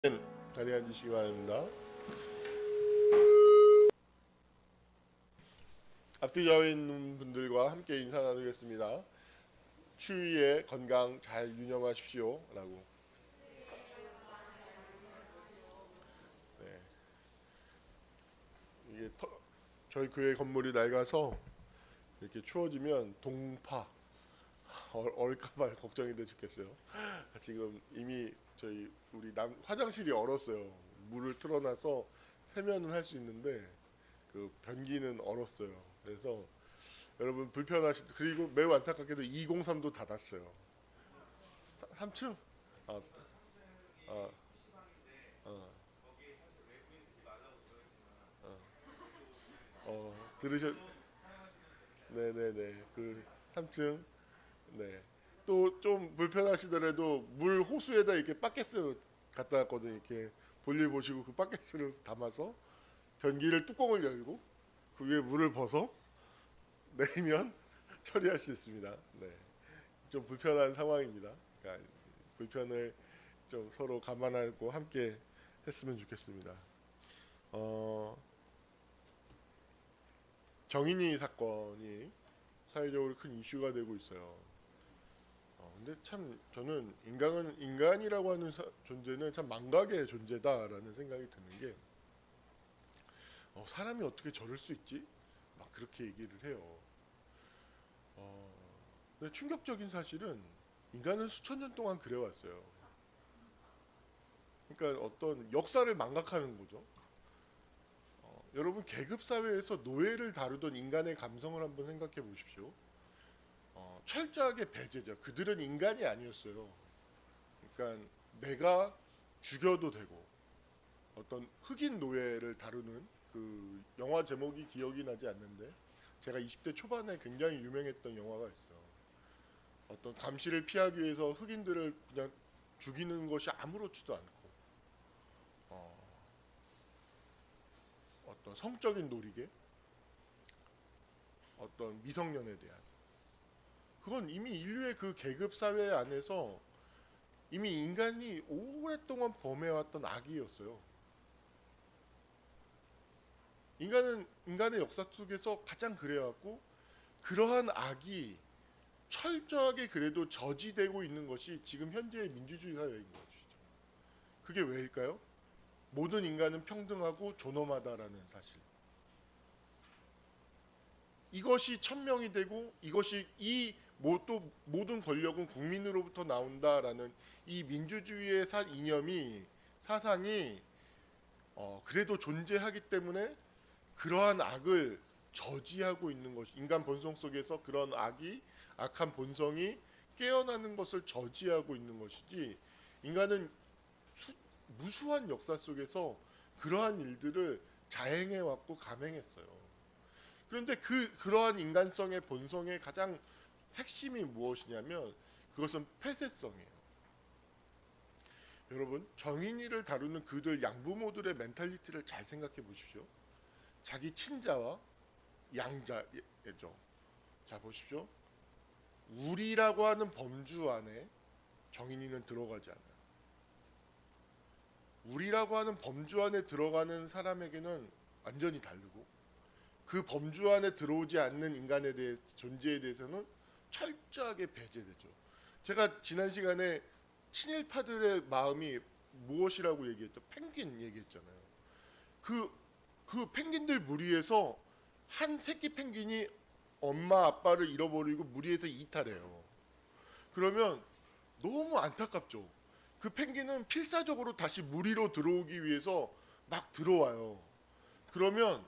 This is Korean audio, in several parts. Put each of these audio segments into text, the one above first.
자리에 앉으시기 바랍니다. 앞뒤 저와 있는 분들과 함께 인사 나누겠습니다. 추위에 건강 잘 유념하십시오. 라고. 네. 저희 교회 건물이 낡아서 이렇게 추워지면 동파 얼까봐 걱정이 돼 죽겠어요. 지금 이미 우리 화장실이 얼었어요. 물을 틀어놔서 세면은 할 수 있는데 그 변기는 얼었어요. 그래서 여러분 그리고 매우 안타깝게도 203도 닫았어요. 3층? 아, 아, 어, 들으셨? 네네네. 그 3층. 네. 또 좀 불편하시더라도 물 호수에다 이렇게 바켓을 갖다 놨거든요. 이렇게 볼일 보시고 그 바켓을 담아서 변기를 뚜껑을 열고 그 위에 물을 벗어 내리면 처리할 수 있습니다. 네. 좀 불편한 상황입니다. 그러니까 불편을 좀 서로 감안하고 함께 했으면 좋겠습니다. 정인이 사건이 사회적으로 큰 이슈가 되고 있어요. 근데 참 저는 인간이라고 하는 존재는 참 망각의 존재다라는 생각이 드는 게 사람이 어떻게 저럴 수 있지? 막 그렇게 얘기를 해요. 근데 충격적인 사실은 인간은 수천 년 동안 그래왔어요. 그러니까 어떤 역사를 망각하는 거죠. 여러분 계급 사회에서 노예를 다루던 인간의 감성을 한번 생각해 보십시오. 철저하게 배제죠. 그들은 인간이 아니었어요. 그러니까 내가 죽여도 되고 어떤 흑인 노예를 다루는 그 영화 제목이 기억이 나지 않는데 제가 20대 초반에 굉장히 유명했던 영화가 있어요. 어떤 감시를 피하기 위해서 흑인들을 그냥 죽이는 것이 아무렇지도 않고 어떤 성적인 놀이개, 어떤 미성년에 대한 그건 이미 인류의 그 계급 사회 안에서 이미 인간이 오랫동안 범해왔던 악이었어요. 인간의 역사 속에서 가장 그래왔고 그러한 악이 철저하게 그래도 저지되고 있는 것이 지금 현재의 민주주의 사회인 것이죠. 그게 왜일까요? 모든 인간은 평등하고 존엄하다라는 사실. 이것이 천명이 되고 이것이 또 모든 권력은 국민으로부터 나온다라는 이 민주주의의 이념이 사상이 그래도 존재하기 때문에 그러한 악을 저지하고 있는 것이 인간 본성 속에서 그런 악한 본성이 깨어나는 것을 저지하고 있는 것이지 인간은 무수한 역사 속에서 그러한 일들을 자행해 왔고 감행했어요. 그런데 그러한 인간성의 본성의 가장 핵심이 무엇이냐면 그것은 폐쇄성이에요. 여러분 정인이를 다루는 그들 양부모들의 멘탈리티를 잘 생각해 보십시오. 자기 친자와 양자죠. 자 보십시오. 우리라고 하는 범주 안에 정인이는 들어가지 않아요. 우리라고 하는 범주 안에 들어가는 사람에게는 완전히 다르고 그 범주 안에 들어오지 않는 인간에 대해 존재에 대해서는 철저하게 배제되죠. 제가 지난 시간에 친일파들의 마음이 무엇이라고 얘기했죠? 펭귄 얘기했잖아요. 그 펭귄들 무리에서 한 새끼 펭귄이 엄마 아빠를 잃어버리고 무리에서 이탈해요. 그러면 너무 안타깝죠. 그 펭귄은 필사적으로 다시 무리로 들어오기 위해서 막 들어와요. 그러면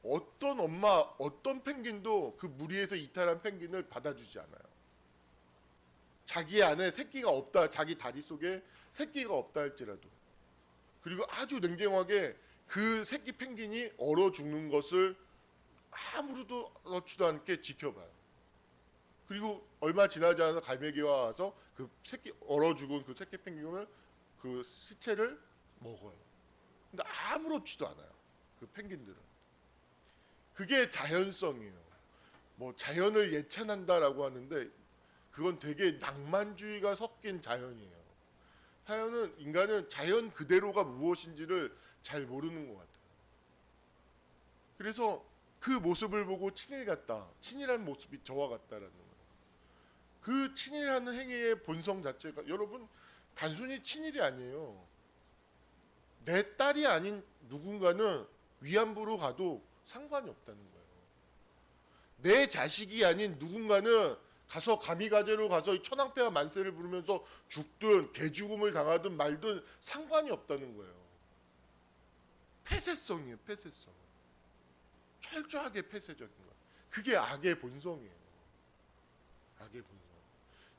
어떤 펭귄도 그 무리에서 이탈한 펭귄을 받아주지 않아요. 자기 안에 새끼가 없다, 자기 다리 속에 새끼가 없다 할지라도. 그리고 아주 냉정하게 그 새끼 펭귄이 얼어 죽는 것을 아무렇지도 않게 지켜봐요. 그리고 얼마 지나지 않아서 갈매기가 와서 그 새끼 얼어 죽은 그 새끼 펭귄을 그 시체를 먹어요. 근데 아무렇지도 않아요. 그 펭귄들은. 그게 자연성이에요. 뭐 자연을 예찬한다라고 하는데 그건 되게 낭만주의가 섞인 자연이에요. 하여는 인간은 자연 그대로가 무엇인지를 잘 모르는 것 같아요. 그래서 그 모습을 보고 친일 같다, 친일한 모습이 저와 같다라는 거예요. 그 친일하는 행위의 본성 자체가 여러분 단순히 친일이 아니에요. 내 딸이 아닌 누군가는 위안부로 가도 상관이 없다는 거예요. 내 자식이 아닌 누군가는 가서 가미가제로 가서 천황폐하 만세를 부르면서 죽든 개죽음을 당하든 말든 상관이 없다는 거예요. 폐쇄성이에요. 폐쇄성. 철저하게 폐쇄적인 거예요. 그게 악의 본성이에요. 악의 본성.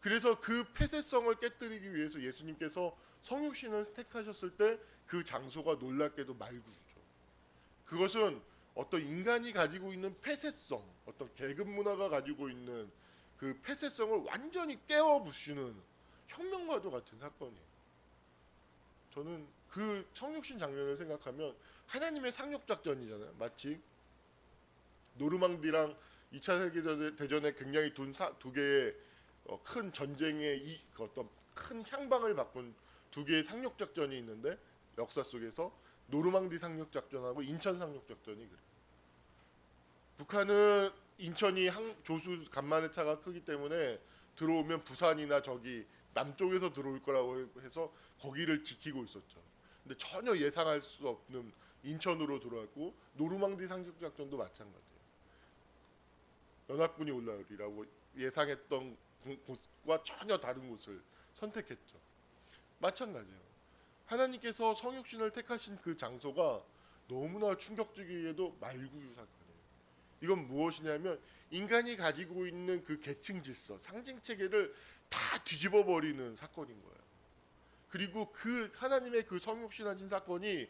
그래서 그 폐쇄성을 깨뜨리기 위해서 예수님께서 성육신을 택하셨을 때 그 장소가 놀랍게도 말구유죠. 그것은 어떤 인간이 가지고 있는 폐쇄성, 어떤 계급 문화가 가지고 있는 그 폐쇄성을 완전히 깨워 부수는 혁명과도 같은 사건이에요. 저는 그 성육신 장면을 생각하면 하나님의 상륙 작전이잖아요. 마치 노르망디랑 2차 세계대전에 굉장히 두 개의 큰 전쟁의 어떤 큰 향방을 바꾼 두 개의 상륙 작전이 있는데 역사 속에서 노르망디 상륙 작전하고 인천 상륙 작전이 그래요. 북한은 인천이 조수 간만의 차가 크기 때문에 들어오면 부산이나 저기 남쪽에서 들어올 거라고 해서 거기를 지키고 있었죠. 근데 전혀 예상할 수 없는 인천으로 들어왔고 노르망디 상륙 작전도 마찬가지예요. 연합군이 올라오리라고 예상했던 곳과 전혀 다른 곳을 선택했죠. 마찬가지예요. 하나님께서 성육신을 택하신 그 장소가 너무나 충격적이게도 말구유 사건이에요. 이건 무엇이냐면 인간이 가지고 있는 그 계층 질서, 상징 체계를 다 뒤집어 버리는 사건인 거예요. 그리고 그 하나님의 그 성육신하신 사건이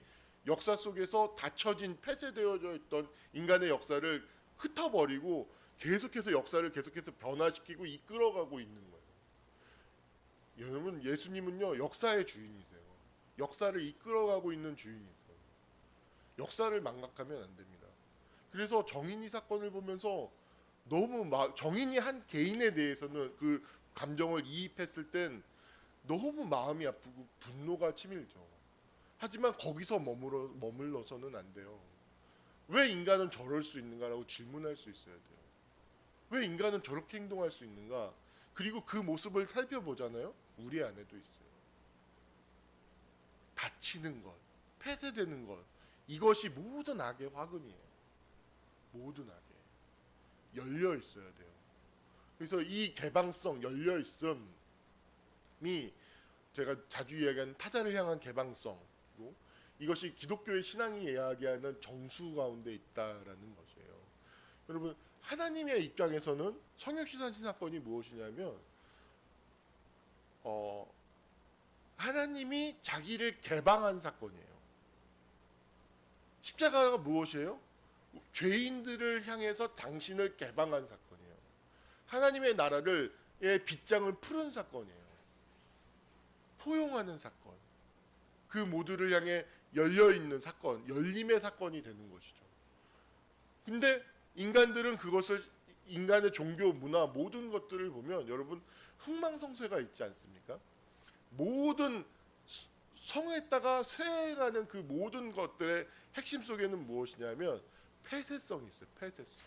역사 속에서 닫혀진 폐쇄되어져 있던 인간의 역사를 흩어버리고 계속해서 역사를 계속해서 변화시키고 이끌어가고 있는 거예요. 여러분 예수님은요 역사의 주인이세요. 역사를 이끌어가고 있는 주인이세요. 역사를 망각하면 안 됩니다. 그래서 정인이 사건을 보면서 너무 정인이 한 개인에 대해서는 그 감정을 이입했을 땐 너무 마음이 아프고 분노가 치밀죠. 하지만 거기서 머물러서는 안 돼요. 왜 인간은 저럴 수 있는가라고 질문할 수 있어야 돼요. 왜 인간은 저렇게 행동할 수 있는가? 그리고 그 모습을 살펴보잖아요. 우리 안에도 있어요. 다치는 것, 폐쇄되는 것, 이것이 모든 악의 화근이에요. 모든 악에 열려 있어야 돼요. 그래서 이 개방성, 열려 있음이 제가 자주 이야기하는 타자를 향한 개방성이고 이것이 기독교의 신앙이 이야기하는 정수 가운데 있다라는 것이에요. 여러분 하나님의 입장에서는 성육신하신 사건이 무엇이냐면 하나님이 자기를 개방한 사건이에요. 십자가가 무엇이에요? 죄인들을 향해서 당신을 개방한 사건이에요. 하나님의 나라를 빗장을 푸른 사건이에요. 포용하는 사건. 그 모두를 향해 열려있는 사건, 열림의 사건이 되는 것이죠. 근데 인간들은 그것을 인간의 종교, 문화 모든 것들을 보면 여러분 흥망성쇠가 있지 않습니까? 모든 성했다가 쇠해가는 그 모든 것들의 핵심 속에는 무엇이냐면 폐쇄성이 있어요. 폐쇄성.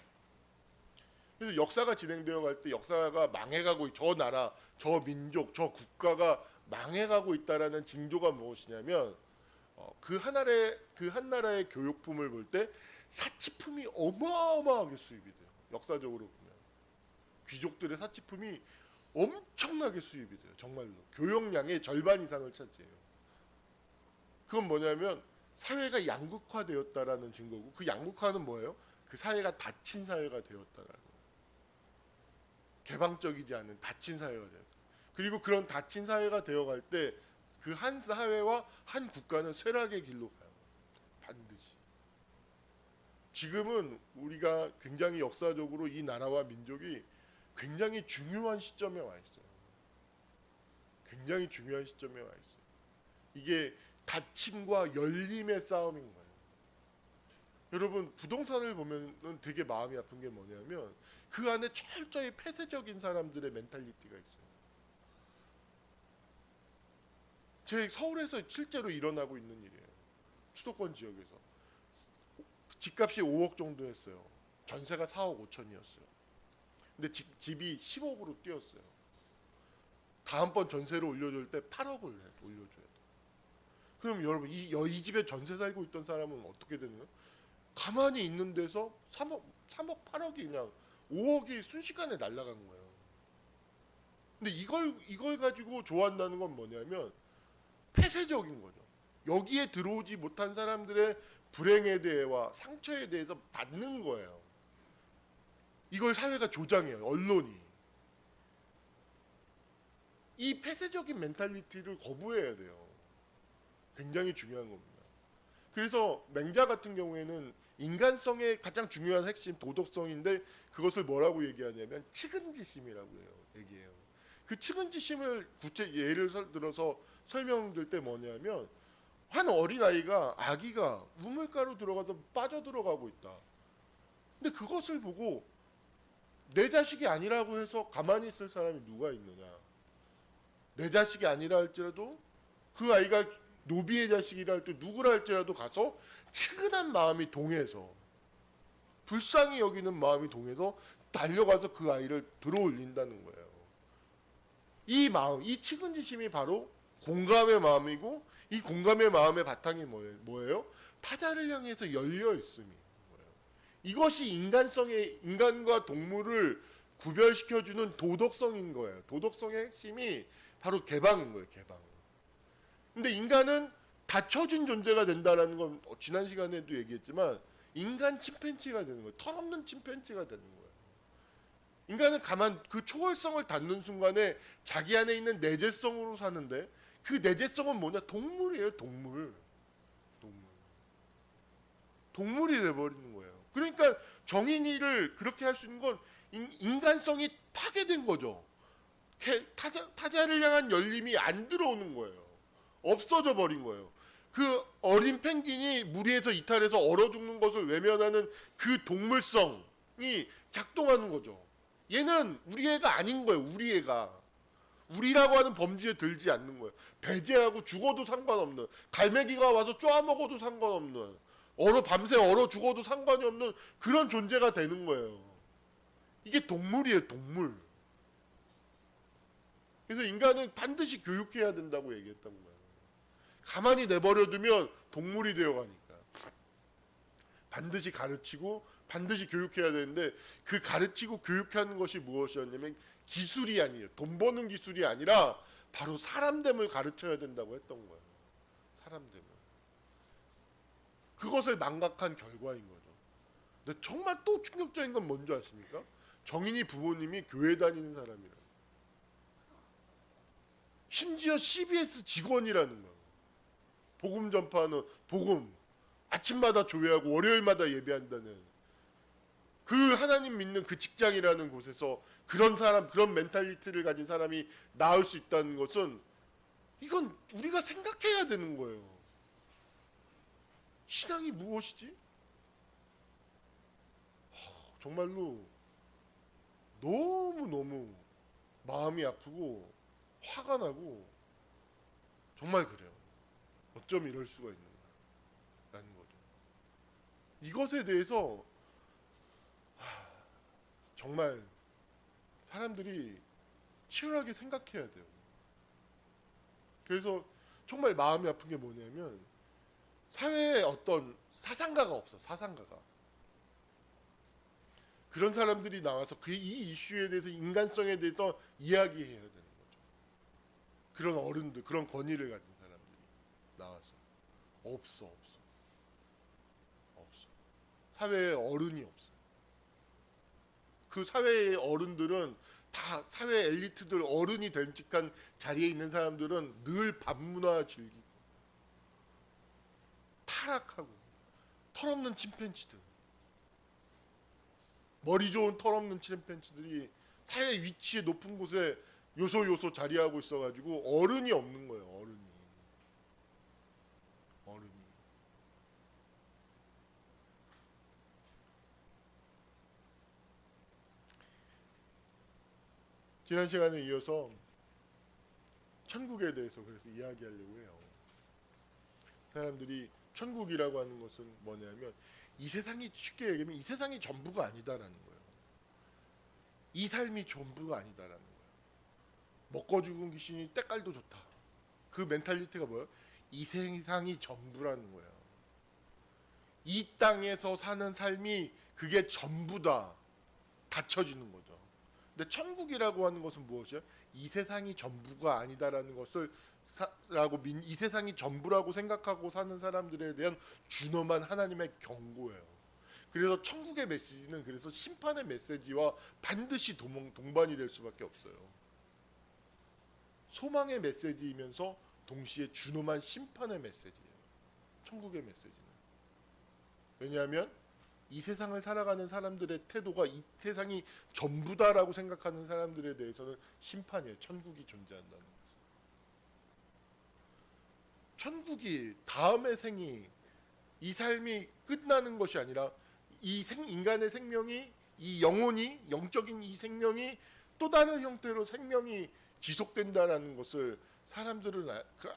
그래서 역사가 진행되어 갈 때 역사가 망해가고 저 나라, 저 민족, 저 국가가 망해가고 있다라는 징조가 무엇이냐면 그 한 나라의 교육품을 볼 때 사치품이 어마어마하게 수입이 돼요. 역사적으로 보면 귀족들의 사치품이 엄청나게 수입이 돼요. 정말로 교역량의 절반 이상을 차지해요. 그건 뭐냐면 사회가 양극화되었다라는 증거고 그 양극화는 뭐예요? 그 사회가 닫힌 사회가 되었다라는 거예요. 개방적이지 않은 닫힌 사회가 되었다. 그리고 그런 닫힌 사회가 되어갈 때 그 한 사회와 한 국가는 쇠락의 길로 가요. 반드시. 지금은 우리가 굉장히 역사적으로 이 나라와 민족이 굉장히 중요한 시점에 와 있어요. 굉장히 중요한 시점에 와 있어요. 이게 닫힘과 열림의 싸움인 거예요. 여러분 부동산을 보면 되게 마음이 아픈 게 뭐냐면 그 안에 철저히 폐쇄적인 사람들의 멘탈리티가 있어요. 제 서울에서 실제로 일어나고 있는 일이에요. 수도권 지역에서 집값이 5억 정도 했어요. 전세가 4억 5천이었어요. 근데 집이 10억으로 뛰었어요. 다음번 전세를 올려줄 때 8억을 올려줘야 돼. 그럼 여러분 이 집에 전세 살고 있던 사람은 어떻게 되는 거예요? 가만히 있는 데서 3억 8억이 그냥 5억이 순식간에 날아간 거예요. 근데 이걸 가지고 좋아한다는 건 뭐냐면 폐쇄적인 거죠. 여기에 들어오지 못한 사람들의 불행에 대해와 상처에 대해서 받는 거예요. 이걸 사회가 조장해요. 언론이. 이 폐쇄적인 멘탈리티를 거부해야 돼요. 굉장히 중요한 겁니다. 그래서 맹자 같은 경우에는 인간성의 가장 중요한 핵심 도덕성인데 그것을 뭐라고 얘기하냐면 측은지심이라고 얘기해요. 그 측은지심을 구체 예를 들어서 설명드릴 때 뭐냐면 한 어린아이가 아기가 우물가로 들어가서 빠져들어가고 있다. 근데 그것을 보고 내 자식이 아니라고 해서 가만히 있을 사람이 누가 있느냐. 내 자식이 아니라 할지라도 그 아이가 노비의 자식이라 할 때 누구라 할지라도 가서 측은한 마음이 동해서 불쌍히 여기는 마음이 동해서 달려가서 그 아이를 들어올린다는 거예요. 이 마음, 이 측은지심이 바로 공감의 마음이고 이 공감의 마음의 바탕이 뭐예요? 타자를 향해서 열려 있음이 뭐예요? 이것이 인간과 동물을 구별시켜주는 도덕성인 거예요. 도덕성의 핵심이 바로 개방인 거예요. 개방. 근데 인간은 닫혀진 존재가 된다는 건 지난 시간에도 얘기했지만 인간 침팬지가 되는 거예요. 털없는 침팬지가 되는 거예요. 인간은 그 초월성을 닫는 순간에 자기 안에 있는 내재성으로 사는데 그 내재성은 뭐냐? 동물이에요. 동물이 돼버리는 거예요. 그러니까 정인이를 그렇게 할 수 있는 건 인간성이 파괴된 거죠. 타자를 향한 열림이 안 들어오는 거예요. 없어져 버린 거예요. 그 어린 펭귄이 무리에서 이탈해서 얼어 죽는 것을 외면하는 그 동물성이 작동하는 거죠. 얘는 우리 애가 아닌 거예요. 우리 애가. 우리라고 하는 범주에 들지 않는 거예요. 배제하고 죽어도 상관없는, 갈매기가 와서 쪼아먹어도 상관없는, 밤새 얼어 죽어도 상관이 없는 그런 존재가 되는 거예요. 이게 동물이에요. 동물. 그래서 인간은 반드시 교육해야 된다고 얘기했던 거예요. 가만히 내버려두면 동물이 되어가니까. 반드시 가르치고 반드시 교육해야 되는데 그 가르치고 교육하는 것이 무엇이었냐면 기술이 아니에요. 돈 버는 기술이 아니라 바로 사람됨을 가르쳐야 된다고 했던 거예요. 사람됨을. 그것을 망각한 결과인 거죠. 근데 정말 또 충격적인 건 뭔지 아십니까? 정인이 부모님이 교회 다니는 사람이라. 심지어 CBS 직원이라는 거예요. 복음 전파하는 복음. 아침마다 조회하고 월요일마다 예배한다는 그 하나님 믿는 그 직장이라는 곳에서 그런 사람, 그런 멘탈리티를 가진 사람이 나올 수 있다는 것은 이건 우리가 생각해야 되는 거예요. 신앙이 무엇이지? 정말로 너무너무 마음이 아프고 화가 나고 정말 그래요. 어쩜 이럴 수가 있는가라는 거죠. 이것에 대해서 정말 사람들이 치열하게 생각해야 돼요. 그래서 정말 마음이 아픈 게 뭐냐면 사회에 어떤 사상가가 없어. 사상가가. 그런 사람들이 나와서 이 이슈에 대해서 인간성에 대해서 이야기해야 되는 거죠. 그런 어른들, 그런 권위를 가진 사람들이 나와서 없어. 사회에 어른이 없어요. 그 사회의 어른들은 다 사회 엘리트들 어른이 됨직한 자리에 있는 사람들은 늘 반문화 즐기고 타락하고 털없는 침팬지들, 머리 좋은 털없는 침팬지들이 사회 위치에 높은 곳에 요소 자리하고 있어가지고 어른이 없는 거예요. 어른이. 지난 시간에 이어서 천국에 대해서 그래서 이야기하려고 해요. 사람들이 천국이라고 하는 것은 뭐냐면 이 세상이 쉽게 얘기하면 이 세상이 전부가 아니다라는 거예요. 이 삶이 전부가 아니다라는 거예요. 먹고 죽은 귀신이 때깔도 좋다. 그 멘탈리티가 뭐예요? 이 세상이 전부라는 거예요. 이 땅에서 사는 삶이 그게 전부다. 닫혀지는 거죠. 근데 천국이라고 하는 것은 무엇이에요? 이 세상이 전부가 아니다라는 것을 이 세상이 전부라고 생각하고 사는 사람들에 대한 준엄한 하나님의 경고예요. 그래서 천국의 메시지는 그래서 심판의 메시지와 반드시 동반이 될 수밖에 없어요. 소망의 메시지이면서 동시에 준엄한 심판의 메시지예요. 천국의 메시지는. 왜냐하면 이 세상을 살아가는 사람들의 태도가 이 세상이 전부다라고 생각하는 사람들에 대해서는 심판이에요. 천국이 존재한다는 거죠. 천국이 다음의 생이 이 삶이 끝나는 것이 아니라 인간의 생명이 이 영혼이 영적인 이 생명이 또 다른 형태로 생명이 지속된다라는 것을 사람들은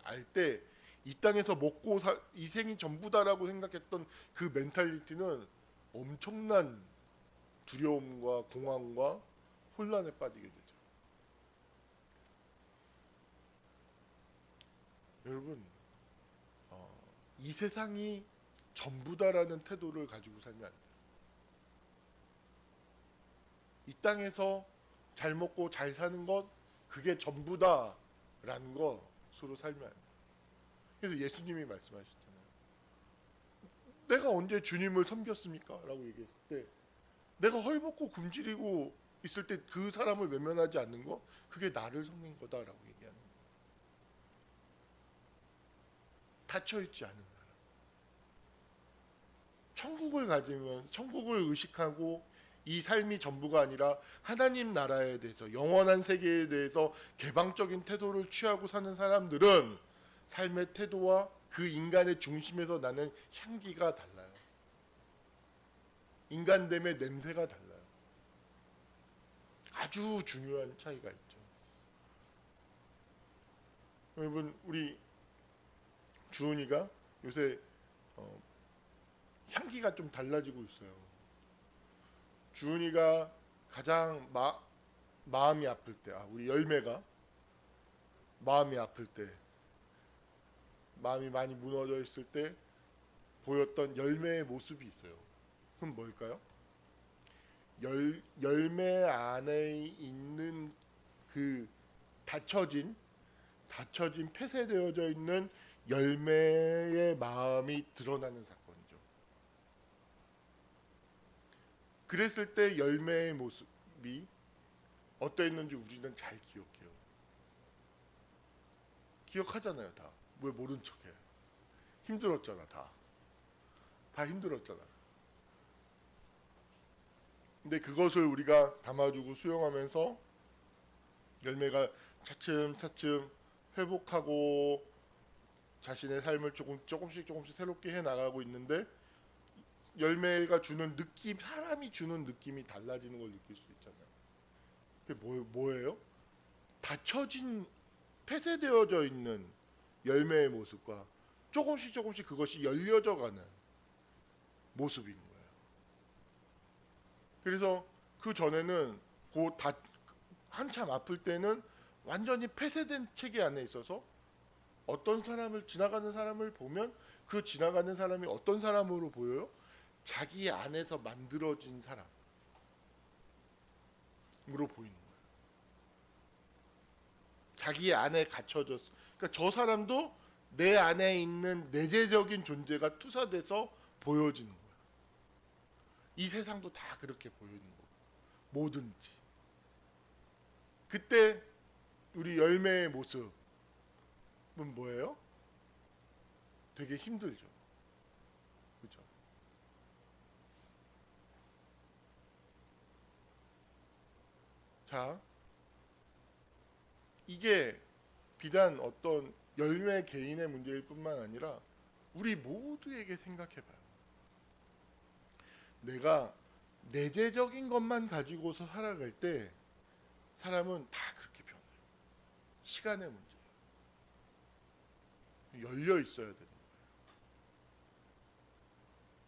알 때 이 땅에서 먹고 이 생이 전부다라고 생각했던 그 멘탈리티는 엄청난 두려움과 공황과 혼란에 빠지게 되죠. 여러분, 이 세상이 전부다라는 태도를 가지고 살면 안 돼요. 이 땅에서 잘 먹고 잘 사는 것 그게 전부다라는 것으로 살면 안 돼요. 그래서 예수님이 말씀하셨잖아요. 내가 언제 주님을 섬겼습니까? 라고 얘기했을 때 내가 헐벗고 굶주리고 있을 때 그 사람을 외면하지 않는 거 그게 나를 섬긴 거다라고 얘기하는 거예요. 닫혀있지 않은 사람. 천국을 가지면 천국을 의식하고 이 삶이 전부가 아니라 하나님 나라에 대해서 영원한 세계에 대해서 개방적인 태도를 취하고 사는 사람들은 삶의 태도와 그 인간의 중심에서 나는 향기가 달라요. 인간됨의 냄새가 달라요. 아주 중요한 차이가 있죠. 여러분 우리 주은이가 요새 향기가 좀 달라지고 있어요. 주은이가 가장 마음이 아플 때, 우리 열매가 마음이 아플 때, 마음이 많이 무너져 있을 때 보였던 열매의 모습이 있어요. 그럼 뭘까요? 열매 안에 있는 그 닫혀진 폐쇄되어져 있는 열매의 마음이 드러나는 사건이죠. 그랬을 때 열매의 모습이 어떠했는지 우리는 잘 기억해요. 기억하잖아요, 다. 왜 모른 척해? 힘들었잖아, 다 힘들었잖아. 근데 그것을 우리가 담아주고 수용하면서 열매가 차츰차츰 회복하고 자신의 삶을 조금씩 새롭게 해 나가고 있는데 열매가 주는 느낌, 사람이 주는 느낌이 달라지는 걸 느낄 수 있잖아요. 그게 뭐예요? 닫혀진 폐쇄되어져 있는 열매의 모습과 조금씩 그것이 열려져 가는 모습인 거예요. 그래서 그 전에는 한참 아플 때는 완전히 폐쇄된 체계 안에 있어서 어떤 사람을 지나가는 사람을 보면 그 지나가는 사람이 어떤 사람으로 보여요? 자기 안에서 만들어진 사람으로 보이는 거예요. 자기 안에 갇혀졌어. 그러니까 저 사람도 내 안에 있는 내재적인 존재가 투사돼서 보여지는 거예요. 이 세상도 다 그렇게 보이는 거고 뭐든지. 그때 우리 열매의 모습은 뭐예요? 되게 힘들죠. 그렇죠? 자, 이게 비단 어떤 열매 개인의 문제일 뿐만 아니라 우리 모두에게 생각해봐요. 내가 내재적인 것만 가지고서 살아갈 때 사람은 다 그렇게 변해요. 시간의 문제예요. 열려 있어야 되는 거예요.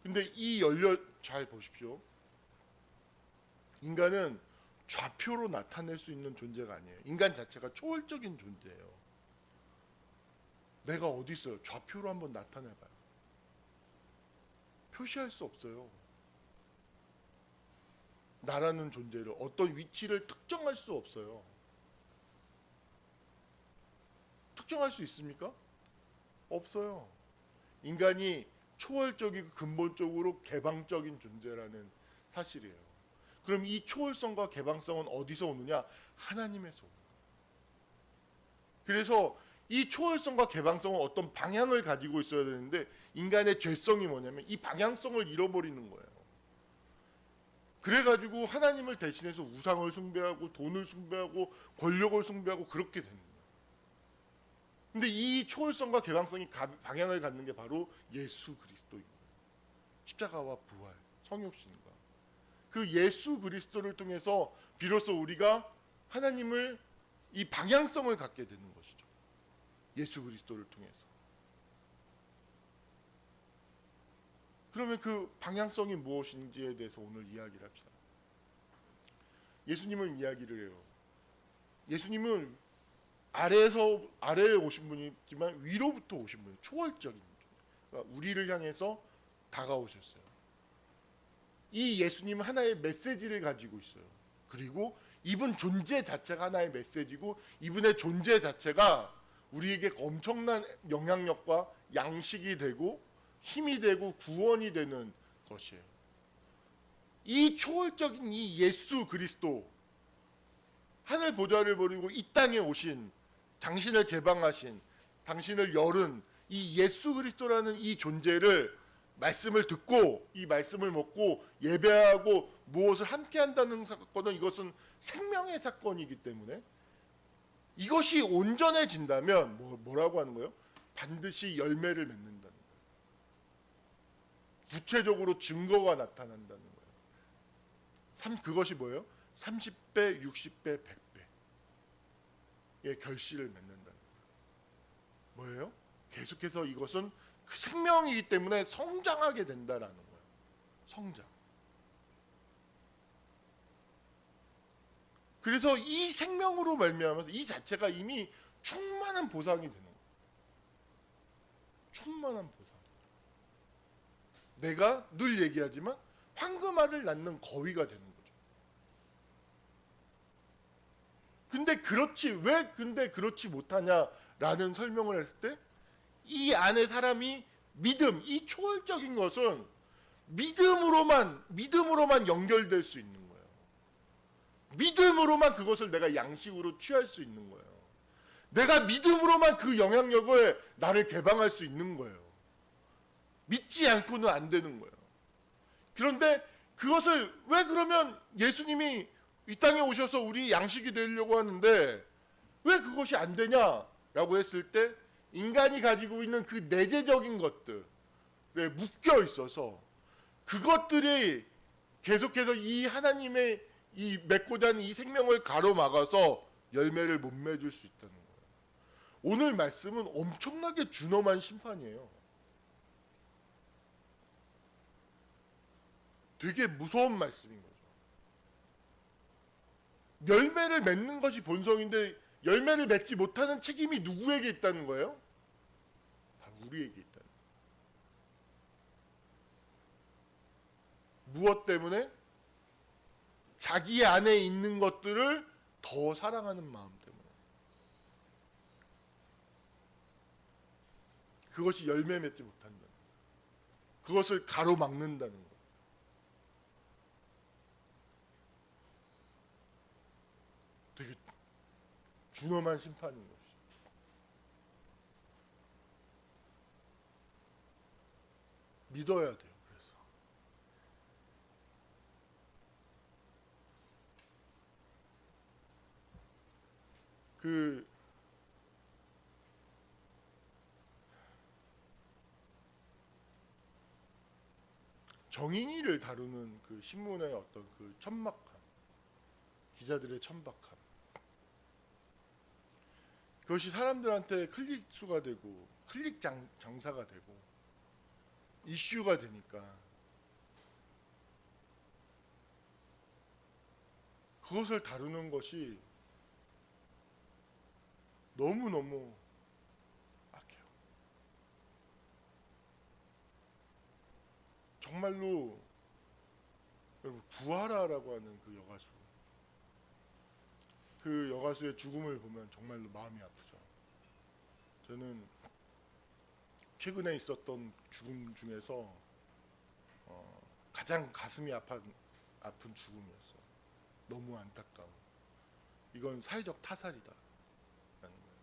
근데 잘 보십시오. 인간은 좌표로 나타낼 수 있는 존재가 아니에요. 인간 자체가 초월적인 존재예요. 내가 어디 있어요? 좌표로 한번 나타내봐요. 표시할 수 없어요. 나라는 존재를 어떤 위치를 특정할 수 없어요. 특정할 수 있습니까? 없어요. 인간이 초월적이고 근본적으로 개방적인 존재라는 사실이에요. 그럼 이 초월성과 개방성은 어디서 오느냐? 하나님에서 오는 거예요. 그래서 이 초월성과 개방성은 어떤 방향을 가지고 있어야 되는데 인간의 죄성이 뭐냐면 이 방향성을 잃어버리는 거예요. 그래가지고 하나님을 대신해서 우상을 숭배하고 돈을 숭배하고 권력을 숭배하고 그렇게 되는 거예요. 근데 이 초월성과 개방성이 방향을 갖는 게 바로 예수 그리스도인 거예요. 십자가와 부활, 성육신과 그 예수 그리스도를 통해서 비로소 우리가 하나님을 이 방향성을 갖게 되는 것이죠. 예수 그리스도를 통해서. 그러면 그 방향성이 무엇인지에 대해서 오늘 이야기를 합시다. 예수님을 이야기를 해요. 예수님은 아래에 오신 분이지만 위로부터 오신 분이에요. 초월적인 분. 그러니까 우리를 향해서 다가오셨어요. 이 예수님은 하나의 메시지를 가지고 있어요. 그리고 이분 존재 자체가 하나의 메시지고 이분의 존재 자체가 우리에게 엄청난 영향력과 양식이 되고 힘이 되고 구원이 되는 것이에요. 이 초월적인 이 예수 그리스도, 하늘 보좌를 버리고 이 땅에 오신, 당신을 개방하신, 당신을 열은 이 예수 그리스도라는 이 존재를, 말씀을 듣고 이 말씀을 먹고 예배하고 무엇을 함께 한다는 사건은 이것은 생명의 사건이기 때문에 이것이 온전해진다면 뭐라고 하는 거예요? 반드시 열매를 맺는다는 거예요. 구체적으로 증거가 나타난다는 거예요. 그것이 뭐예요? 30배, 60배, 100배의 결실을 맺는다는 거예요. 뭐예요? 계속해서 이것은 그 생명이기 때문에 성장하게 된다라는 거예요. 성장. 그래서 이 생명으로 말미암아서 이 자체가 이미 충만한 보상이 되는 거예요. 충만한 보상. 내가 늘 얘기하지만 황금알을 낳는 거위가 되는 거죠. 근데 그렇지 못하냐라는 설명을 했을 때 이 안에 사람이 믿음, 이 초월적인 것은 믿음으로만 연결될 수 있는 거예요. 믿음으로만 그것을 내가 양식으로 취할 수 있는 거예요. 내가 믿음으로만 그 영향력을 나를 개방할 수 있는 거예요. 믿지 않고는 안 되는 거예요. 그런데 그것을 왜 그러면 예수님이 이 땅에 오셔서 우리 양식이 되려고 하는데 왜 그것이 안 되냐라고 했을 때 인간이 가지고 있는 그 내재적인 것들에 묶여 있어서 그것들이 계속해서 이 하나님의 이 맺고자 하는 이 생명을 가로막아서 열매를 못 맺을 수 있다는 거예요. 오늘 말씀은 엄청나게 준엄한 심판이에요. 되게 무서운 말씀인 거죠. 열매를 맺는 것이 본성인데 열매를 맺지 못하는 책임이 누구에게 있다는 거예요? 바로 우리에게 있다는 거예요. 무엇 때문에? 자기 안에 있는 것들을 더 사랑하는 마음 때문에. 그것이 열매 맺지 못한다는 거예요. 그것을 가로막는다는 거예요. 되게 준엄한 심판인 것이죠. 믿어야 돼요. 그래서 정인이를 다루는 그 신문의 어떤 그 천박함, 기자들의 천박함. 그것이 사람들한테 클릭 수가 되고 클릭 장사가 되고 이슈가 되니까 그것을 다루는 것이 너무너무 악해요. 정말로 여러분, 구하라라고 하는 그 여가수의 죽음을 보면 정말로 마음이 아프죠. 저는 최근에 있었던 죽음 중에서 가장 가슴이 아픈 죽음이었어요. 너무 안타까워. 이건 사회적 타살이다 라는 거예요.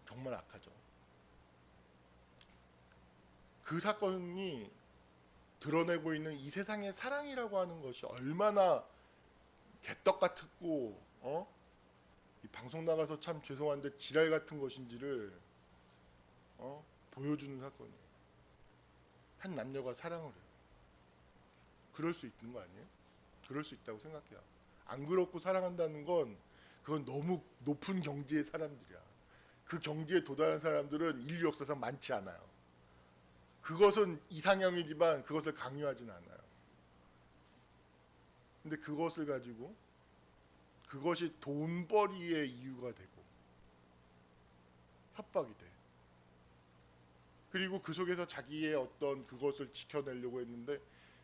정말 악하죠. 그 사건이 드러내고 있는 이 세상의 사랑이라고 하는 것이 얼마나 개떡 같고 이 방송 나가서 참 죄송한데 지랄 같은 것인지를 보여주는 사건이에요. 한 남녀가 사랑을 해요. 그럴 수 있는 거 아니에요? 그럴 수 있다고 생각해요. 안 그렇고 사랑한다는 건 그건 너무 높은 경지의 사람들이야. 그 경지에 도달한 사람들은 인류 역사상 많지 않아요. 그것은 이상형이지만 그것을 강요하진 않아요. 근데 그것을 가지고 그것이 돈벌이의 이유가 되고 협박이 돼. 그리고 그 속에서 자기의 어떤 그것을 지켜내려고 했는데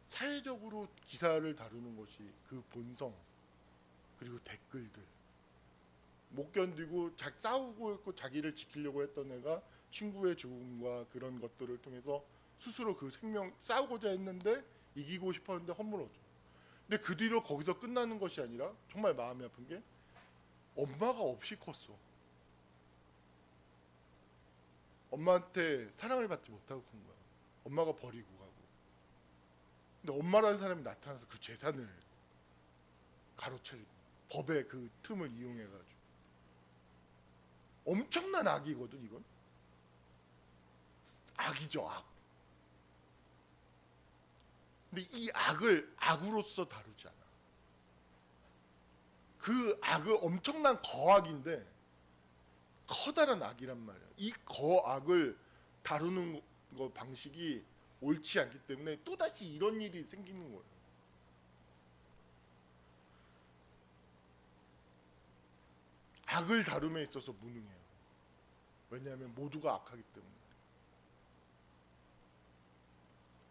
사회적으로 기사를 다루는 것이 그 본성 그리고 댓글들 못 견디고 싸우고 있고 자기를 지키려고 했던 애가 친구의 죽음과 그런 것들을 통해서 스스로 그 생명 싸우고자 했는데 이기고 싶었는데 허물어져. 근데 그 뒤로 거기서 끝나는 것이 아니라 정말 마음이 아픈 게 엄마가 없이 컸어. 엄마한테 사랑을 받지 못하고 큰 거야. 엄마가 버리고 가고. 근데 엄마라는 사람이 나타나서 그 재산을 가로채고 법의 그 틈을 이용해가지고 엄청난 악이거든 이건. 악이죠 악. 근데 이 악을 악으로서 다루지 않아. 그 악은 엄청난 거악인데 커다란 악이란 말이야. 이 거악을 다루는 거 방식이 옳지 않기 때문에 또다시 이런 일이 생기는 거예요. 악을 다룸에 있어서 무능해요. 왜냐하면 모두가 악하기 때문에.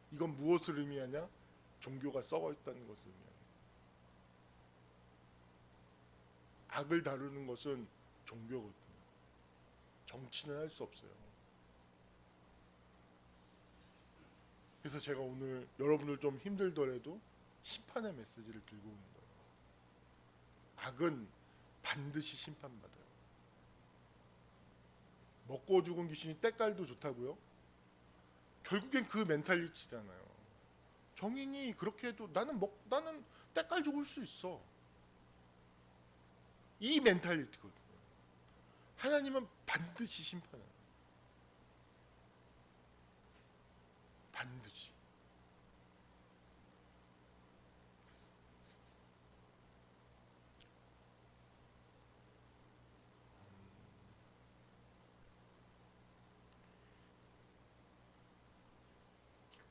이건 무엇을 의미하냐? 종교가 썩어 있다는 것을 의미하는. 악을 다루는 것은 종교거든요. 정치는 할 수 없어요. 그래서 제가 오늘 여러분들 좀 힘들더라도 심판의 메시지를 들고 오는 거예요. 악은 반드시 심판받아요. 먹고 죽은 귀신이 때깔도 좋다고요? 결국엔 그 멘탈리티잖아요. 정인이 그렇게 해도 나는 때깔 좋을 수 있어. 이 멘탈리티거든요. 하나님은 반드시 심판해요. 반드시.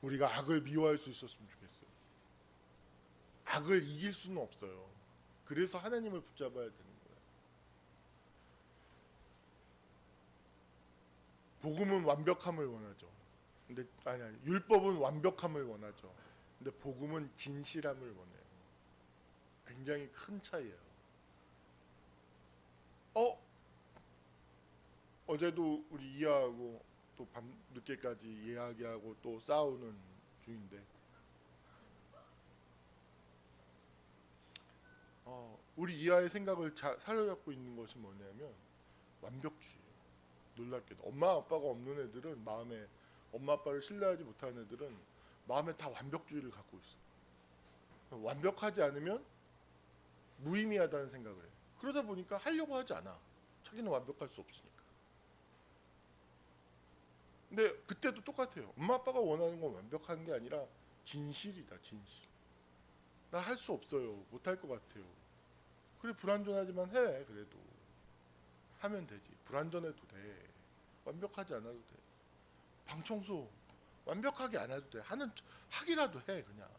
우리가 악을 미워할 수 있었으면 좋겠어요. 악을 이길 수는 없어요. 그래서 하나님을 붙잡아야 되는 거예요. 복음은 완벽함을 원하죠. 근데 아니 율법은 완벽함을 원하죠. 근데 복음은 진실함을 원해요. 굉장히 큰 차이예요. 어제도 우리 이하하고 또 밤 늦게까지 이야기하고 또 싸우는 중인데 우리 이하의 생각을 사로잡고 있는 것이 뭐냐면 완벽주의예요. 놀랍게도 엄마 아빠가 없는 애들은 마음에 엄마 아빠를 신뢰하지 못하는 애들은 마음에 다 완벽주의를 갖고 있어. 완벽하지 않으면 무의미하다는 생각을 해. 그러다 보니까 하려고 하지 않아. 자기는 완벽할 수 없으니까. 근데 그때도 똑같아요. 엄마 아빠가 원하는 건 완벽한 게 아니라 진실이다. 진실. 나 할 수 없어요. 못할 것 같아요. 그래 불완전하지만 해. 그래도 하면 되지. 불완전해도 돼. 완벽하지 않아도 돼. 방 청소 완벽하게 안 해도 돼. 하기라도 해. 그냥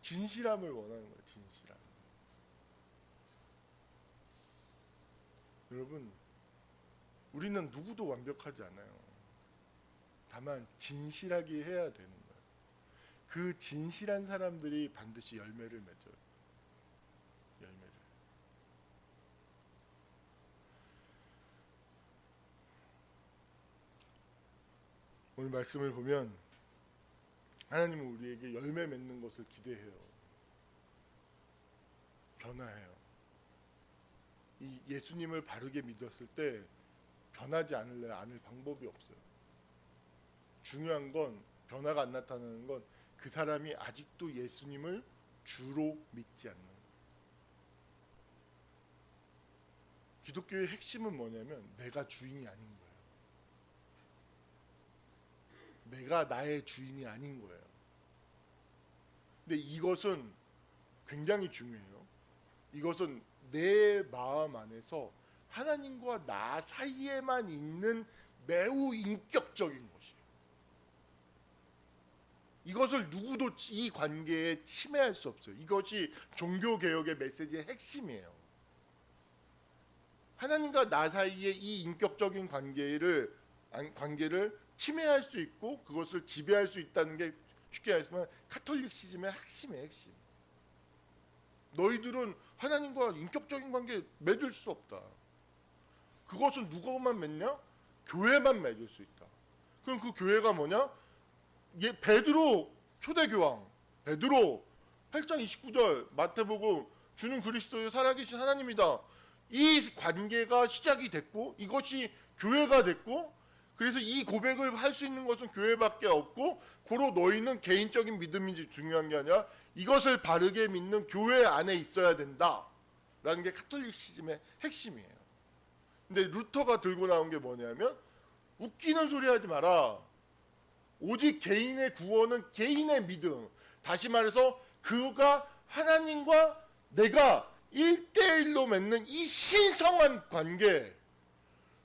진실함을 원하는 거야. 진실함. 여러분, 우리는 누구도 완벽하지 않아요. 다만 진실하게 해야 되는 거예요. 그 진실한 사람들이 반드시 열매를 맺어요. 열매를. 오늘 말씀을 보면 하나님은 우리에게 열매 맺는 것을 기대해요. 변화해요. 이 예수님을 바르게 믿었을 때 변하지 않을 방법이 없어요. 중요한 건 변화가 안 나타나는 건 그 사람이 아직도 예수님을 주로 믿지 않는 거예요. 기독교의 핵심은 뭐냐면 내가 주인이 아닌 거예요. 내가 나의 주인이 아닌 거예요. 근데 이것은 굉장히 중요해요. 이것은 내 마음 안에서 하나님과 나 사이에만 있는 매우 인격적인 것이에요. 이것을 누구도 이 관계에 침해할 수 없어요. 이것이 종교개혁의 메시지의 핵심이에요. 하나님과 나 사이의 이 인격적인 관계를 침해할 수 있고 그것을 지배할 수 있다는 게 쉽게 말하면 카톨릭시즘의 핵심이에요. 핵심. 너희들은 하나님과 인격적인 관계 맺을 수 없다. 그것은 누구만 맺냐? 교회만 맺을 수 있다. 그럼 그 교회가 뭐냐? 베드로 초대교황 베드로 8장 29절 마태복음 주는 그리스도의 살아계신 하나님이다. 이 관계가 시작이 됐고 이것이 교회가 됐고 그래서 이 고백을 할 수 있는 것은 교회밖에 없고 고로 너희는 개인적인 믿음이 중요한 게 아니라 이것을 바르게 믿는 교회 안에 있어야 된다라는 게 카톨릭시즘의 핵심이에요. 근데 루터가 들고 나온 게 뭐냐면 웃기는 소리 하지 마라. 오직 개인의 구원은 개인의 믿음. 다시 말해서 그가 하나님과 내가 1대1로 맺는 이 신성한 관계,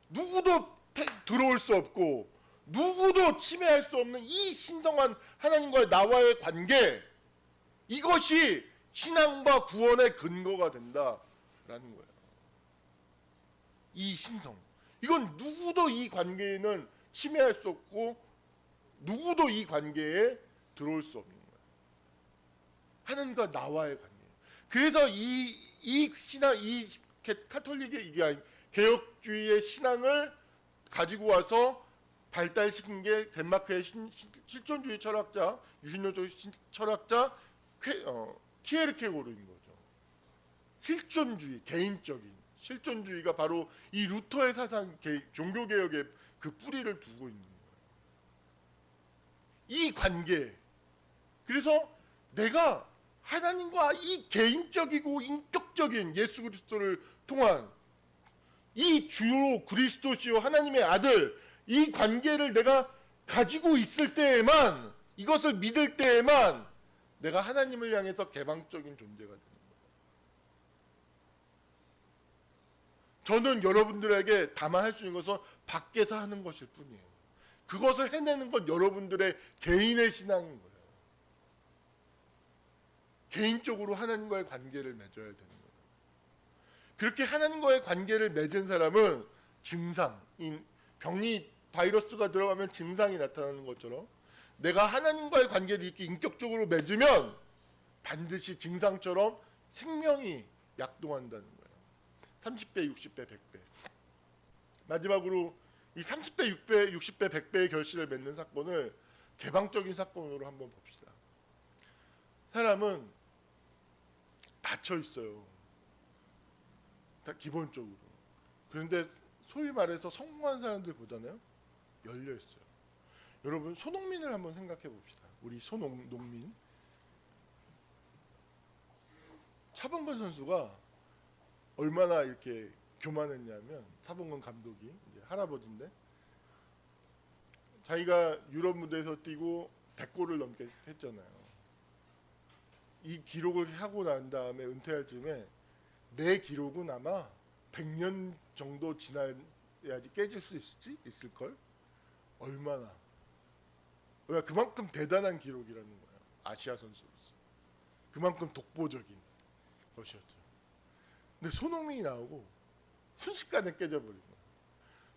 누구도 들어올 수 없고 누구도 침해할 수 없는 이 신성한 하나님과 나와의 관계, 이것이 신앙과 구원의 근거가 된다라는 거예요. 이 신성. 이건 누구도 이 관계에는 침해할 수 없고 누구도 이 관계에 들어올 수 없는 거예요. 하나님과 나와의 관계. 그래서 이 신앙, 이 카톨릭의 이게 개혁주의의 신앙을 가지고 와서 발달시킨 게 덴마크의 실존주의 철학자, 유신론적 철학자 키에르케고르인 거죠. 실존주의, 개인적인 실존주의가 바로 이 루터의 사상, 종교개혁의 그 뿌리를 두고 있는 거예요. 이 관계. 그래서 내가 하나님과 이 개인적이고 인격적인 예수 그리스도를 통한 이 주요 그리스도시요 하나님의 아들, 이 관계를 내가 가지고 있을 때에만, 이것을 믿을 때에만 내가 하나님을 향해서 개방적인 존재가 되는 거예요. 저는 여러분들에게 담아할 수 있는 것은 밖에서 하는 것일 뿐이에요. 그것을 해내는 건 여러분들의 개인의 신앙인 거예요. 개인적으로 하나님과의 관계를 맺어야 되는 거예요. 그렇게 하나님과의 관계를 맺은 사람은 증상인, 병이 바이러스가 들어가면 증상이 나타나는 것처럼 내가 하나님과의 관계를 이렇게 인격적으로 맺으면 반드시 증상처럼 생명이 약동한다는 거예요. 30배, 60배, 100배. 마지막으로 이 30배, 6배, 60배, 100배의 결실을 맺는 사건을 개방적인 사건으로 한번 봅시다. 사람은 닫혀 있어요. 다 기본적으로. 그런데 소위 말해서 성공한 사람들보다는 열려 있어요. 여러분 손흥민을 한번 생각해 봅시다. 우리 손농민. 차범근 선수가 얼마나 이렇게 교만했냐면 차범근 감독이 이제 할아버지인데 자기가 유럽 무대에서 뛰고 100골을 넘게 했잖아요. 이 기록을 하고 난 다음에 은퇴할 즈음에 내 기록은 아마 100년 정도 지나야지 깨질 수 있을 걸. 얼마나. 왜 그만큼 대단한 기록이라는 거예요. 아시아 선수로서. 그만큼 독보적인 것이었죠. 근데 손흥민이 나오고 순식간에 깨져버린 거예요.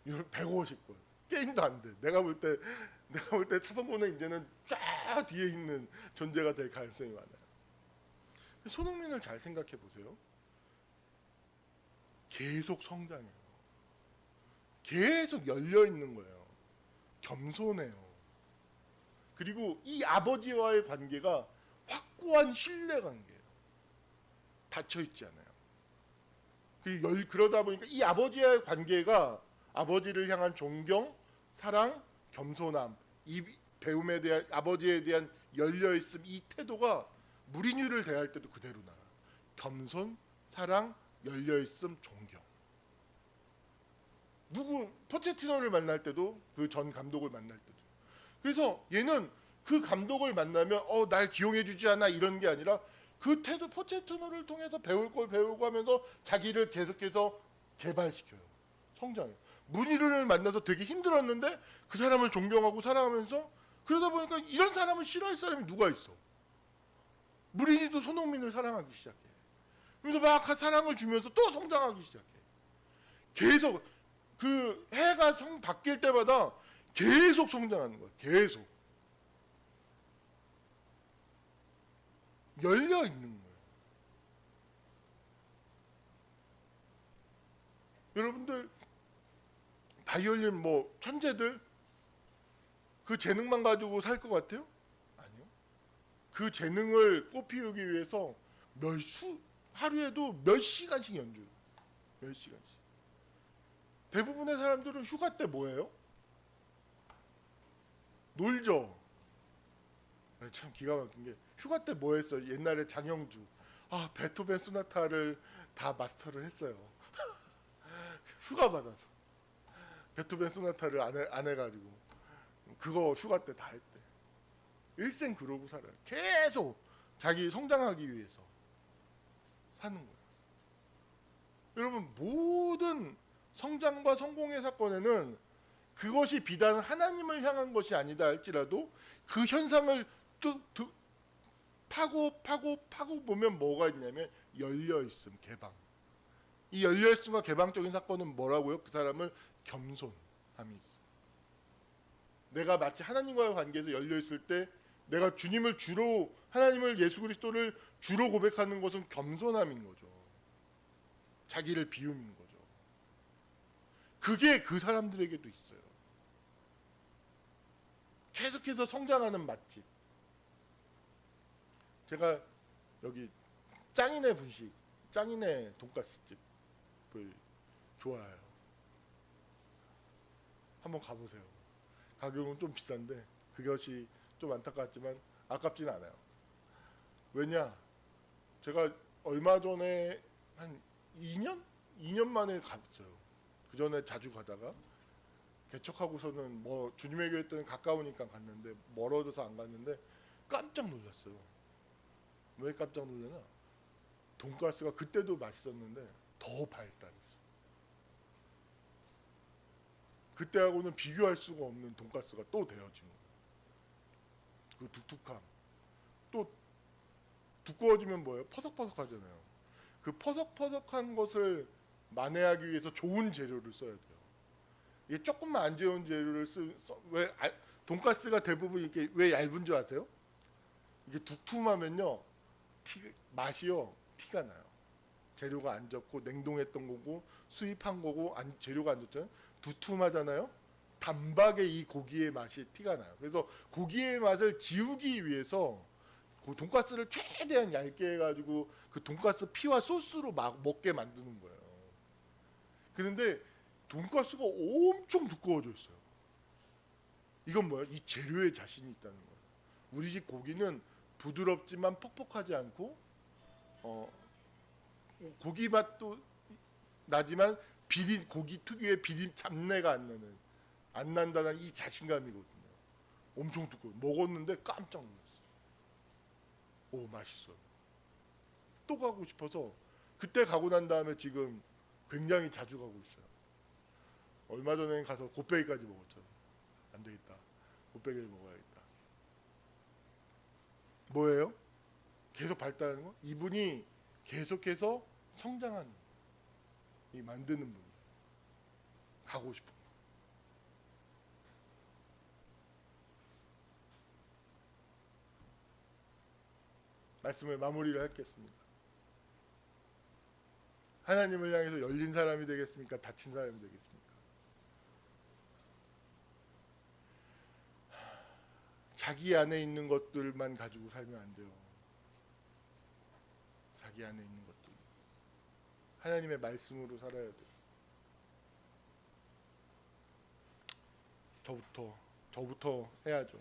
이런 150골. 게임도 안 돼. 내가 볼 때 차범근은 이제는 쫙 뒤에 있는 존재가 될 가능성이 많아요. 손흥민을 잘 생각해 보세요. 계속 성장해요. 계속 열려 있는 거예요. 겸손해요. 그리고 이 아버지와의 관계가 확고한 신뢰 관계예요. 닫혀 있지 않아요. 그러다 보니까 이 아버지와의 관계가 아버지를 향한 존경, 사랑, 겸손함, 이 배움에 대한 아버지에 대한 열려 있음, 이 태도가 무리뉴를 대할 때도 그대로 나와요. 겸손, 사랑, 열려 있음, 존경. 포체티노를 만날 때도 그 전 감독을 만날 때도. 그래서 얘는 그 감독을 만나면 날 기용해 주지 않아 이런 게 아니라 그 태도 포체티노를 통해서 배울 걸 배우고 하면서 자기를 계속해서 개발시켜요. 성장해요. 무리뉴를 만나서 되게 힘들었는데 그 사람을 존경하고 사랑하면서 그러다 보니까 이런 사람을 싫어할 사람이 누가 있어. 무리뉴도 손흥민을 사랑하기 시작해. 그래서 막 사랑을 주면서 또 성장하기 시작해. 계속 그 해가 바뀔 때마다 계속 성장하는 거야. 계속 열려 있는 거예요. 여러분들 바이올린 뭐 천재들 그 재능만 가지고 살 것 같아요? 아니요. 그 재능을 꽃피우기 위해서 하루에도 몇 시간씩 연주해요. 몇 시간씩. 대부분의 사람들은 휴가 때 뭐예요? 놀죠. 참 기가 막힌 게 휴가 때 뭐 했어요? 옛날에 장영주 베토벤 소나타를 다 마스터를 했어요. 휴가 받아서 베토벤 소나타를 안 해가지고 그거 휴가 때 다 했대. 일생 그러고 살아요. 계속 자기 성장하기 위해서 사는 거예요. 여러분 모든 성장과 성공의 사건에는 그것이 비단 하나님을 향한 것이 아니다 할지라도 그 현상을 파고 보면 뭐가 있냐면 열려있음, 개방. 이 열려있음과 개방적인 사건은 뭐라고요? 그 사람을 겸손함이 있어. 내가 마치 하나님과의 관계에서 열려있을 때 내가 하나님을 예수 그리스도를 주로 고백하는 것은 겸손함인 거죠. 자기를 비움인 거죠. 그게 그 사람들에게도 있어요. 계속해서 성장하는 맛집. 제가 여기 짱이네 돈가스 집을 좋아해요. 한번 가보세요. 가격은 좀 비싼데 그것이 좀 안타깝지만 아깝진 않아요. 왜냐? 제가 얼마 전에 한 2년 만에 갔어요. 그 전에 자주 가다가 개척하고서는 뭐 주님의 교회 때는 가까우니까 갔는데 멀어져서 안 갔는데 깜짝 놀랐어요. 왜 깜짝 놀라나? 돈가스가 그때도 맛있었는데 더 발달했어. 그때하고는 비교할 수가 없는 돈가스가 또 되어진 거예요. 그 둑툭함. 또 두꺼워지면 뭐예요? 퍼석퍼석하잖아요. 그 퍼석퍼석한 것을 만회하기 위해서 좋은 재료를 써야 돼요. 이게 조금만 안 좋은 재료를 왜 돈가스가 대부분 이렇게 왜 얇은 줄 아세요? 이게 두툼하면요 맛이요 티가 나요. 재료가 안 좋고 냉동했던 거고 수입한 거고 재료가 안 좋잖아요. 두툼하잖아요. 단박에 이 고기의 맛이 티가 나요. 그래서 고기의 맛을 지우기 위해서 그 돈가스를 최대한 얇게 해가지고 그 돈가스 피와 소스로 막 먹게 만드는 거예요. 그런데 돈가스가 엄청 두꺼워져 있어요. 이건 뭐야? 이 재료에 자신이 있다는 거예요. 우리 집 고기는 부드럽지만 퍽퍽하지 않고 고기 맛도 나지만 고기 특유의 비린 잡내가 안 난다는 이 자신감이거든요. 엄청 두꺼워. 먹었는데 깜짝 놀랐어요. 오 맛있어요. 또 가고 싶어서 그때 가고 난 다음에 지금 굉장히 자주 가고 있어요. 얼마 전에 가서 곱빼기까지 먹었죠. 안 되겠다. 곱빼기를 먹어야겠다. 뭐예요? 계속 발달하는 거? 이분이 계속해서 성장하는 이 만드는 분. 가고 싶은 거. 말씀을 마무리를 하겠습니다. 하나님을 향해서 열린 사람이 되겠습니까? 닫힌 사람이 되겠습니까? 자기 안에 있는 것들만 가지고 살면 안 돼요. 자기 안에 있는 것들. 하나님의 말씀으로 살아야 돼요. 저부터 해야죠.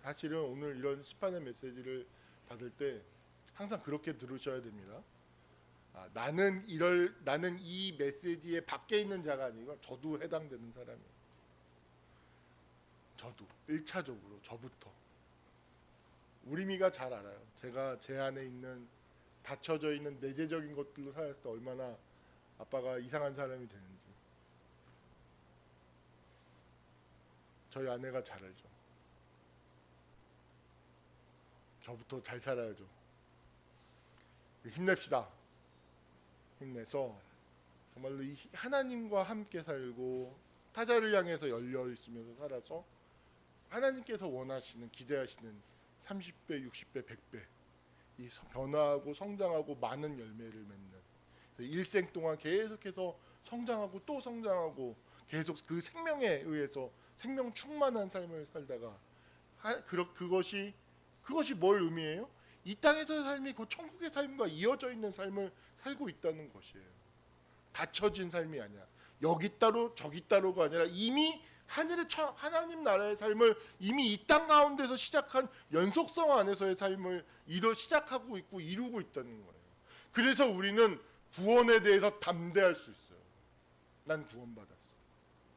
사실은 오늘 이런 시판의 메시지를 받을 때 항상 그렇게 들으셔야 됩니다. 나는 이 메시지에 밖에 있는 자가 아니고 저도 해당되는 사람이에요. 저도 1차적으로 저부터. 우리미가 잘 알아요. 제가 제 안에 있는 닫혀져 있는 내재적인 것들로 살았을 때 얼마나 아빠가 이상한 사람이 되는지 저희 아내가 잘 알죠. 저부터 잘 살아야죠. 힘냅시다. 힘내서 정말로 이 하나님과 함께 살고 타자를 향해서 열려 있으면서 살아서 하나님께서 원하시는 기대하시는 30배, 60배, 100배 이 변화하고 성장하고 많은 열매를 맺는 일생 동안 계속해서 성장하고 또 성장하고 계속 그 생명에 의해서 생명 충만한 삶을 살다가 그것이 뭘 의미해요? 이 땅에서의 삶이 그 천국의 삶과 이어져 있는 삶을 살고 있다는 것이에요. 닫혀진 삶이 아니야. 여기 따로 저기 따로가 아니라 이미 하나님 나라의 삶을 이미 이 땅 가운데서 시작한 연속성 안에서의 삶을 시작하고 있고 이루고 있다는 거예요. 그래서 우리는 구원에 대해서 담대할 수 있어요. 난 구원받았어.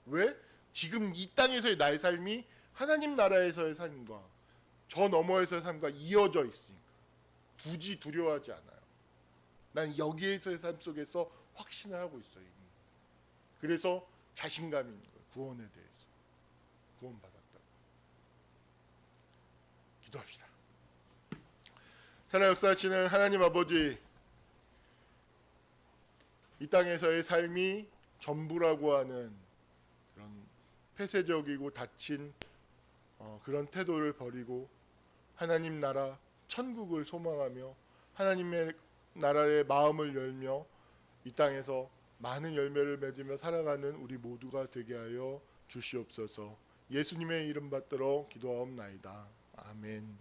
왜? 지금 이 땅에서의 나의 삶이 하나님 나라에서의 삶과 저 너머에서의 삶과 이어져 있으니까 굳이 두려워하지 않아요. 난 여기에서의 삶 속에서 확신을 하고 있어요. 이미. 그래서 자신감이 있는 거예요. 구원에 대해서. 구원받았다고. 기도합시다. 살아 역사하시는 하나님 아버지, 이 땅에서의 삶이 전부라고 하는 그런 폐쇄적이고 닫힌 그런 태도를 버리고 하나님 나라 천국을 소망하며 하나님의 나라의 마음을 열며 이 땅에서 많은 열매를 맺으며 살아가는 우리 모두가 되게 하여 주시옵소서. 예수님의 이름 받들어 기도하옵나이다. 아멘.